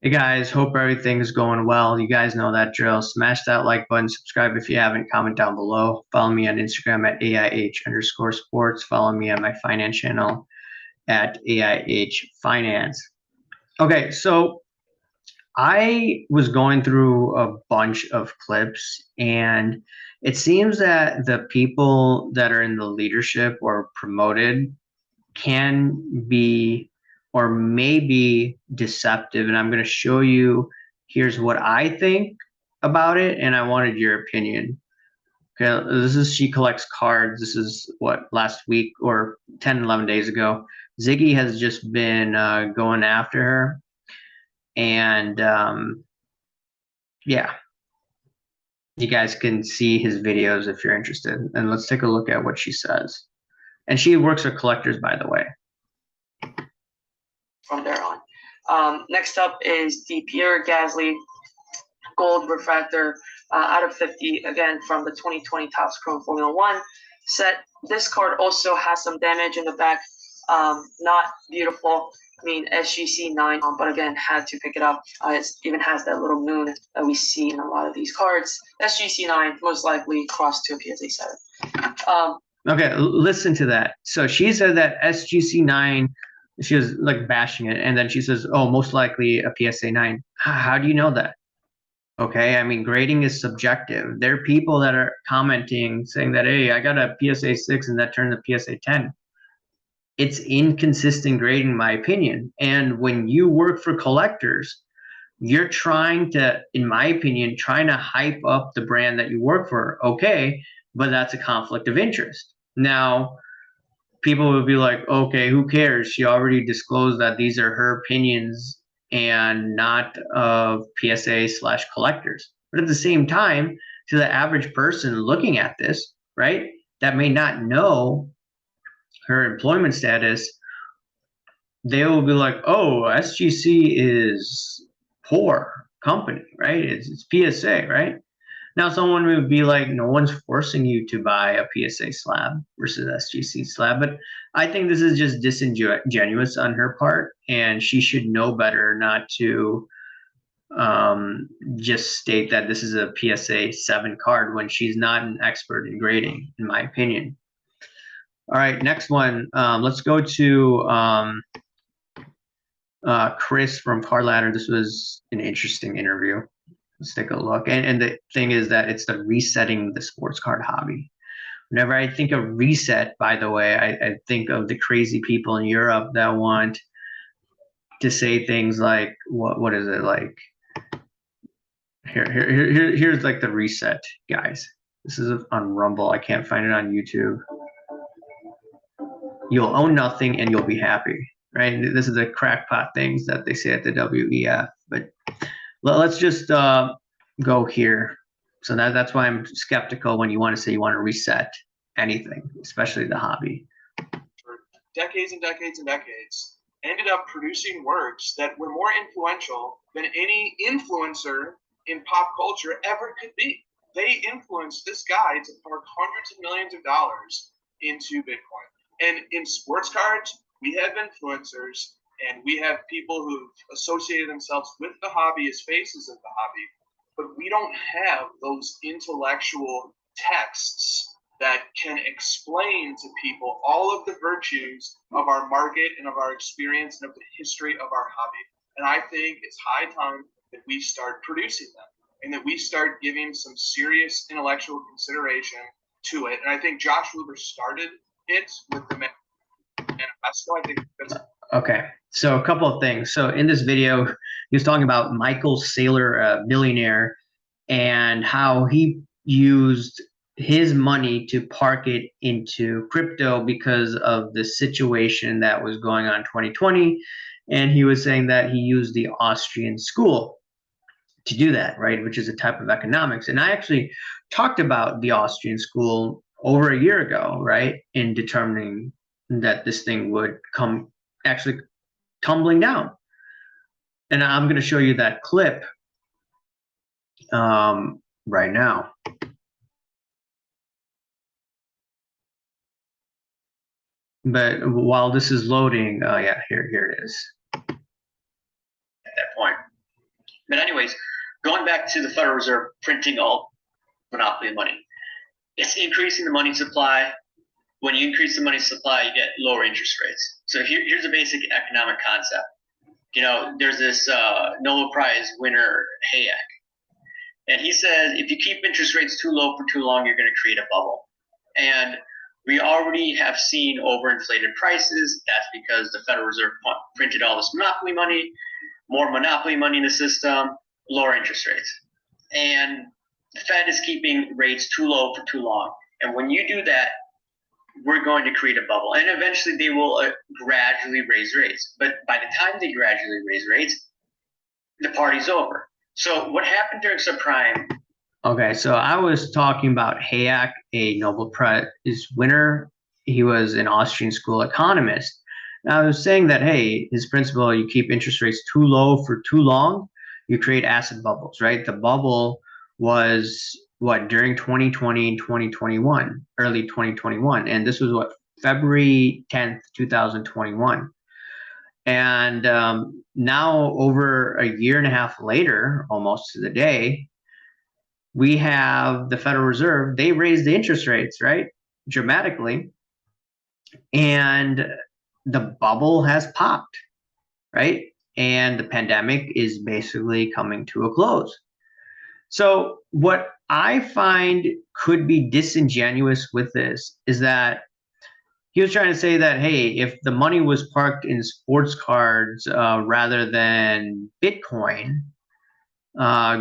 Hey guys, hope everything's going well. You guys know that drill. Smash that like button, subscribe if you haven't, comment down below. Follow me on Instagram at AIH_sports. Follow me on my finance channel at AIH Finance. Okay, so I was going through a bunch of clips, and it seems that the people that are in the leadership or promoted can be or may be deceptive. And I'm going to show you here's what I think about it, and I wanted your opinion. Okay, this is she collects cards. This is what last week or 10, 11 days ago. Ziggy has just been going after her. And yeah, you guys can see his videos if you're interested. And let's take a look at what she says. And she works with collectors, by the way. From there on. Next up is the Pierre Gasly Gold Refractor out of 50, again from the 2020 Topps Chrome Formula 1 set. This card also has some damage in the back. Not beautiful. I mean, SGC 9, but again, had to pick it up. It even has that little moon that we see in a lot of these cards. SGC 9 most likely crossed to a PSA 7. Okay, listen to that. So she said that SGC 9, she was like bashing it, and then she says, oh, most likely a PSA 9. How do you know that? Okay, I mean, grading is subjective. There are people that are commenting saying that, hey, I got a PSA 6 and that turned to PSA 10. It's inconsistent grading, in my opinion. And when you work for collectors, you're trying to, in my opinion, trying to hype up the brand that you work for. Okay, but that's a conflict of interest. Now, people would be like, okay, who cares? She already disclosed that these are her opinions and not of PSA/collectors. But at the same time, to the average person looking at this, right, that may not know her employment status, they will be like, oh, SGC is poor company, right? It's PSA, right? Now, someone would be like, no one's forcing you to buy a PSA slab versus SGC slab. But I think this is just disingenuous on her part, and she should know better not to just state that this is a PSA 7 card when she's not an expert in grading, in my opinion. All right, next one. Let's go to Chris from Card Ladder. This was an interesting interview. Let's take a look. And the thing is that it's the resetting the sports card hobby. Whenever I think of reset, by the way, I think of the crazy people in Europe that want to say things like, what is it like? Here's like the reset, guys. This is on Rumble. I can't find it on YouTube. You'll own nothing and you'll be happy, right? This is the crackpot things that they say at the WEF. But let's just go here. So that's why I'm skeptical when you want to say you want to reset anything, especially the hobby. For decades and decades and decades, ended up producing works that were more influential than any influencer in pop culture ever could be. They influenced this guy to park hundreds of millions of dollars into Bitcoin. And in sports cards, we have influencers and we have people who've associated themselves with the hobby as faces of the hobby, but we don't have those intellectual texts that can explain to people all of the virtues of our market and of our experience and of the history of our hobby. And I think it's high time that we start producing them and that we start giving some serious intellectual consideration to it. And I think Josh Luber started it with the manifesto. I think that's okay. So a couple of things. So in this video, he was talking about Michael Saylor, a billionaire, and how he used his money to park it into crypto because of the situation that was going on in 2020. And he was saying that he used the Austrian school to do that, right? Which is a type of economics. And I actually talked about the Austrian school over a year ago, right? In determining that this thing would come actually tumbling down. And I'm going to show you that clip right now. But while this is loading, yeah, here it is. At that point. But anyways, going back to the Federal Reserve printing all monopoly money, it's increasing the money supply. When you increase the money supply, you get lower interest rates. So here's a basic economic concept. There's this Nobel Prize winner, Hayek, and he says if you keep interest rates too low for too long, you're going to create a bubble. And we already have seen overinflated prices. That's because the Federal Reserve printed all this monopoly money, more monopoly money in the system, lower interest rates. And the Fed is keeping rates too low for too long. And when you do that, we're going to create a bubble. And eventually they will gradually raise rates. But by the time they gradually raise rates, the party's over. So what happened during subprime? Okay, so I was talking about Hayek, a Nobel Prize winner. He was an Austrian school economist. Now, I was saying that, hey, his principle, you keep interest rates too low for too long, you create asset bubbles, right? The bubble was during 2020 and 2021, early 2021. And this was February 10th, 2021. And now over a year and a half later, almost to the day, we have the Federal Reserve. They raised the interest rates, right? Dramatically. And the bubble has popped, right? And the pandemic is basically coming to a close. So what I find could be disingenuous with this is that he was trying to say that, hey, if the money was parked in sports cards rather than Bitcoin,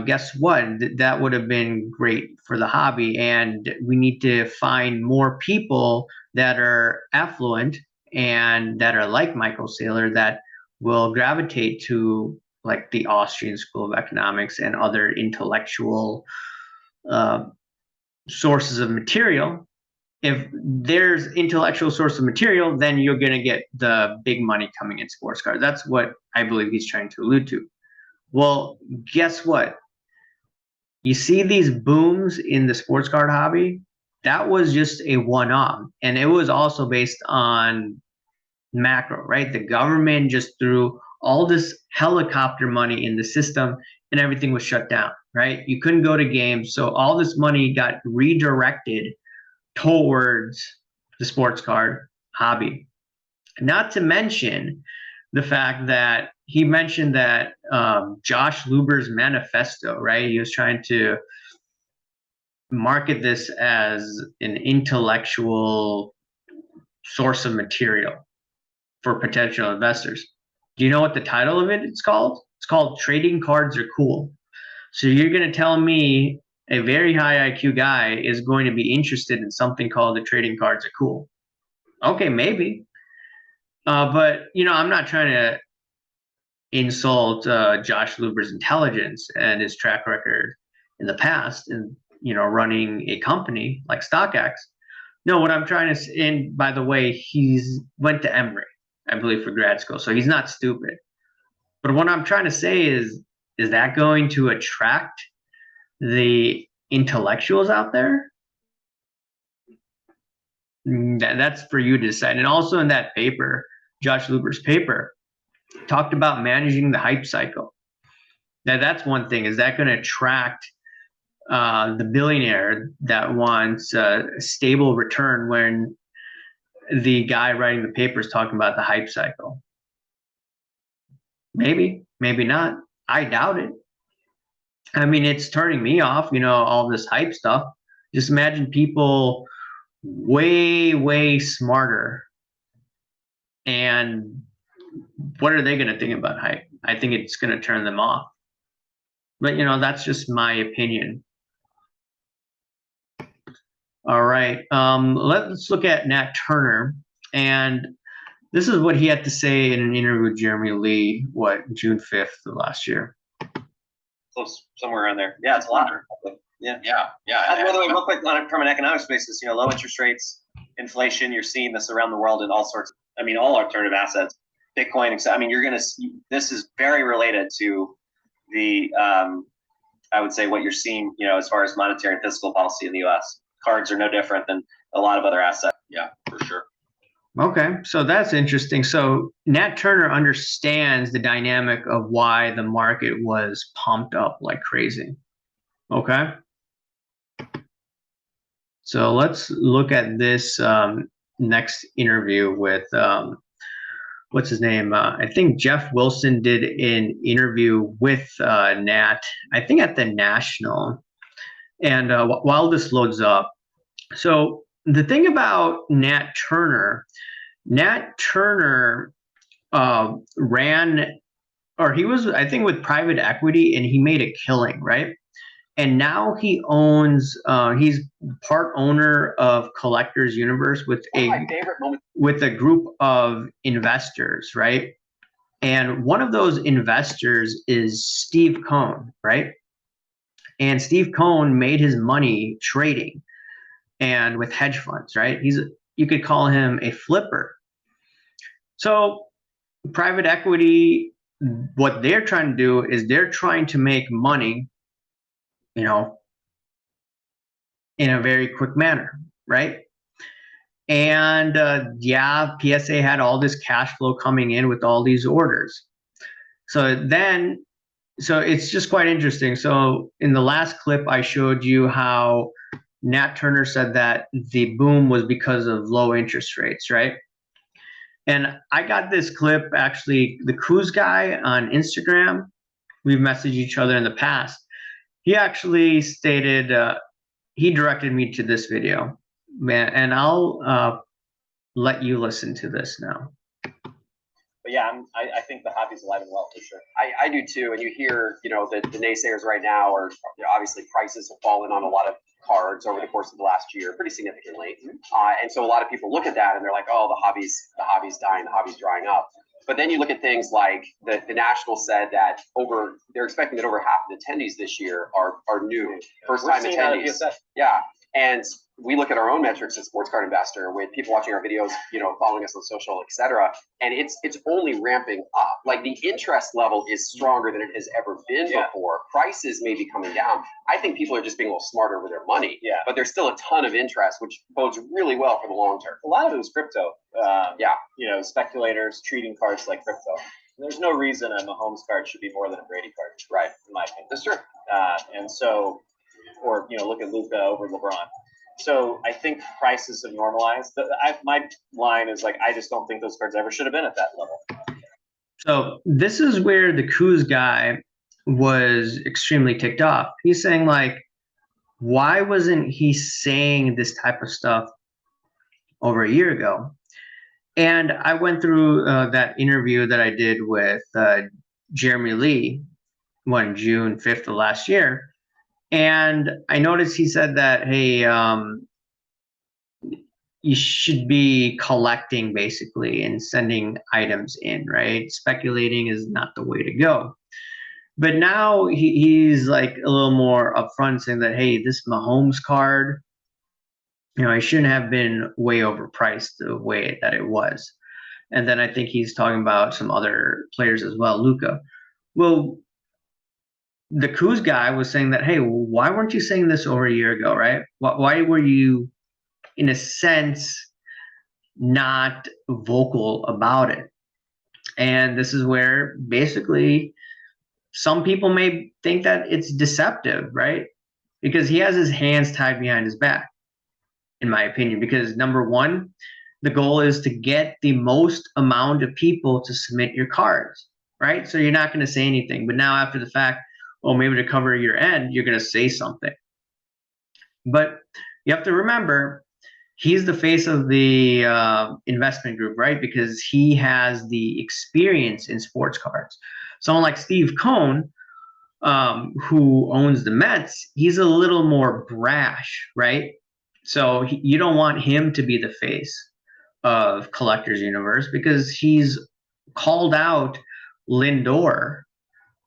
guess what? That would have been great for the hobby. And we need to find more people that are affluent and that are like Michael Saylor that will gravitate to like the Austrian School of Economics and other intellectual sources of material. If there's intellectual source of material, then you're going to get the big money coming in sports cards. That's what I believe he's trying to allude to. Well, guess what? You see these booms in the sports card hobby? That was just a one-off. And it was also based on macro, right? The government just threw all this helicopter money in the system and everything was shut down, right? You couldn't go to games. So all this money got redirected towards the sports card hobby. Not to mention the fact that he mentioned that Josh Luber's manifesto, right? He was trying to market this as an intellectual source of material for potential investors. Do you know what the title of it is called? It's called Trading Cards Are Cool. So you're going to tell me a very high IQ guy is going to be interested in something called the Trading Cards Are Cool. Okay, maybe. But, I'm not trying to insult Josh Luber's intelligence and his track record in the past and, running a company like StockX. No, what I'm trying to say, and by the way, he's went to Emory, I believe, for grad school. So he's not stupid. But what I'm trying to say is that going to attract the intellectuals out there? That's for you to decide. And also in that paper, Josh Luber's paper, talked about managing the hype cycle. Now that's one thing. Is that going to attract the billionaire that wants a stable return when the guy writing the paper is talking about the hype cycle? Maybe, maybe not. I doubt it. I mean, it's turning me off, all this hype stuff. Just imagine people way, way smarter. And what are they going to think about hype? I think it's going to turn them off. But, that's just my opinion. All right. Let's look at Nat Turner. And this is what he had to say in an interview with Jeremy Lee, June 5th of last year. Close, somewhere around there. Yeah, it's a lot. Yeah. By the way, real quick, from an economics basis, low interest rates, inflation, you're seeing this around the world in all sorts of, all alternative assets, Bitcoin, etc. You're going to see, this is very related to the, I would say what you're seeing, as far as monetary and fiscal policy in the U.S. Cards are no different than a lot of other assets. Yeah, for sure. Okay, so that's interesting. So Nat Turner understands the dynamic of why the market was pumped up like crazy. Okay. So let's look at this next interview with what's his name? I think Jeff Wilson did an interview with Nat, I think at the National. And while this loads up, so the thing about Nat Turner ran, or he was, I think, with private equity, and he made a killing, right? And now he owns, he's part owner of Collectors Universe with a group of investors, right? And one of those investors is Steve Cohn, right? And Steve Cohn made his money trading and with hedge funds, right? You could call him a flipper. So private equity, what they're trying to do is they're trying to make money, you know, in a very quick manner, right? And yeah, PSA had all this cash flow coming in with all these orders. So it's just quite interesting. So in the last clip, I showed you how Nat Turner said that the boom was because of low interest rates, right? And I got this clip, actually, the Coos guy on Instagram, we've messaged each other in the past. He actually stated, he directed me to this video, and I'll let you listen to this now. But yeah, I think the hobby's alive and well for sure. I do too. And you hear, the naysayers right now are, obviously prices have fallen on a lot of cards over the course of the last year pretty significantly. And so a lot of people look at that and they're like, oh, the hobby's dying, the hobby's drying up. But then you look at things like the National said that they're expecting that over half of the attendees this year are new, first time attendees. Yeah. And we look at our own metrics as Sports Card Investor with people watching our videos, following us on social, etc. And it's only ramping up. Like the interest level is stronger than it has ever been before. Prices may be coming down. I think people are just being a little smarter with their money. Yeah. But there's still a ton of interest, which bodes really well for the long term. A lot of it was crypto. Speculators treating cards like crypto. There's no reason a Mahomes card should be more than a Brady card. Right. In my opinion. That's true. And so, or, look at Luka over LeBron. So I think prices have normalized. My line is like, I just don't think those cards ever should have been at that level. So this is where the Coos guy was extremely ticked off. He's saying, like, why wasn't he saying this type of stuff over a year ago? And I went through that interview that I did with Jeremy Lee on June 5th of last year. And I noticed he said that, hey, you should be collecting basically and sending items in, right? Speculating is not the way to go. But now he's like a little more upfront saying that, hey, this Mahomes card, it shouldn't have been way overpriced the way that it was. And then I think he's talking about some other players as well, Luka. Well, the Coos guy was saying that, hey, why weren't you saying this over a year ago, right? Why were you, in a sense, not vocal about it? And this is where basically some people may think that it's deceptive, right? Because he has his hands tied behind his back, in my opinion. Because number one, the goal is to get the most amount of people to submit your cards, right? So you're not going to say anything. But now after the fact, well, maybe to cover your end, you're going to say something. But you have to remember, he's the face of the investment group, right? Because he has the experience in sports cards. Someone like Steve Cohn, who owns the Mets, he's a little more brash, right? So you don't want him to be the face of Collectors Universe because he's called out Lindor,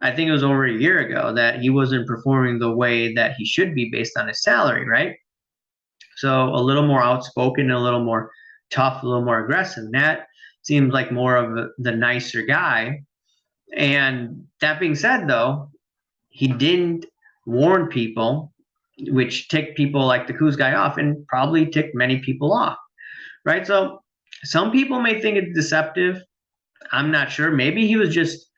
I think it was over a year ago, that he wasn't performing the way that he should be based on his salary, right? So a little more outspoken, a little more tough, a little more aggressive. Nat seems like more of the nicer guy. And that being said, though, he didn't warn people, which ticked people like the Coos guy off and probably ticked many people off, right? So Some people may think it's deceptive. I'm not sure. Maybe he was just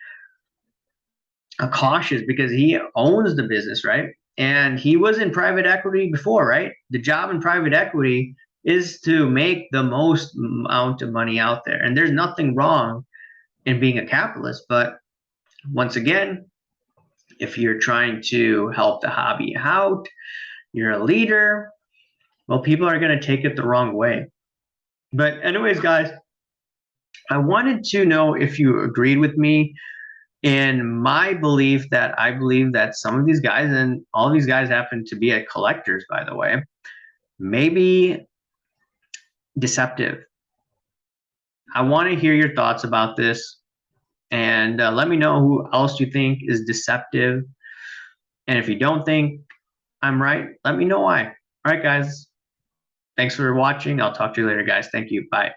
cautious because he owns the business, right? And he was in private equity before, right? The job in private equity is to make the most amount of money out there. And there's nothing wrong in being a capitalist. But once again, if you're trying to help the hobby out, you're a leader, well, people are going to take it the wrong way. But anyways, guys, I wanted to know if you agreed with me in my belief that I believe that some of these guys, and all these guys happen to be at collectors, by the way, maybe deceptive. I want to hear your thoughts about this, and let me know who else you think is deceptive. And if you don't think I'm right, let me know why. All right, guys. Thanks for watching. I'll talk to you later, guys. Thank you. Bye.